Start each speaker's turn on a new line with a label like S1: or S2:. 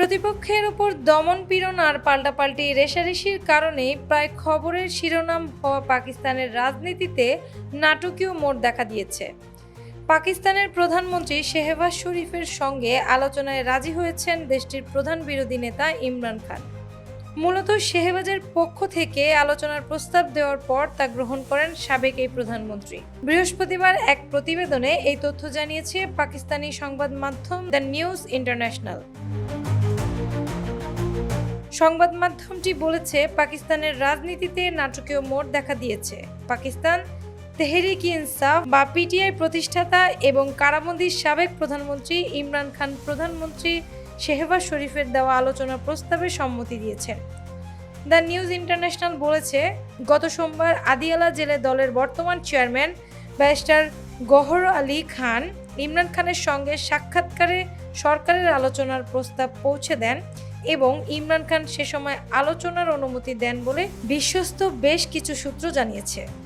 S1: প্রতিপক্ষের ওপর দমন-পীড়ন আর পাল্টাপাল্টি রেষারেষির কারণেই প্রায় খবরের শিরোনাম হওয়া পাকিস্তানের রাজনীতিতে নাটকীয় মোড় দেখা দিয়েছে। পাকিস্তানের প্রধানমন্ত্রী শেহবাজ শরীফের সঙ্গে আলোচনায় রাজি হয়েছেন দেশটির প্রধান বিরোধী নেতা ইমরান খান। মূলত শেহবাজের পক্ষ থেকে আলোচনার প্রস্তাব দেওয়ার পর তা গ্রহণ করেন সাবেক এই প্রধানমন্ত্রী। বৃহস্পতিবার এক প্রতিবেদনে এই তথ্য জানিয়েছে পাকিস্তানি সংবাদ মাধ্যম দ্য নিউজ ইন্টারন্যাশনাল। সংবাদ মাধ্যমটি বলেছে, পাকিস্তানের রাজনীতিতে নাটকীয় মোড় দেখা দিয়েছে। পাকিস্তান তেহরিক-ই-ইনসাফ বা পিটিআই প্রতিষ্ঠাতা এবং কারাবন্দী সাবেক প্রধানমন্ত্রী ইমরান খান প্রধানমন্ত্রী শেহবাজ শরীফের দেওয়া আলোচনা প্রস্তাবে সম্মতি দিয়েছেন। দ্য নিউজ ইন্টারন্যাশনাল বলেছে, গত সোমবার আদিয়ালা জেলে দলের বর্তমান চেয়ারম্যান ব্যারিস্টার গওহর আলী খান ইমরান খানের সঙ্গে সাক্ষাৎকারে সরকারের আলোচনার প্রস্তাব পৌঁছে দেন এবং ইমরান খান সে সময় আলোচনার অনুমতি দেন বলে বিশ্বস্ত বেশ কিছু সূত্র জানিয়েছে।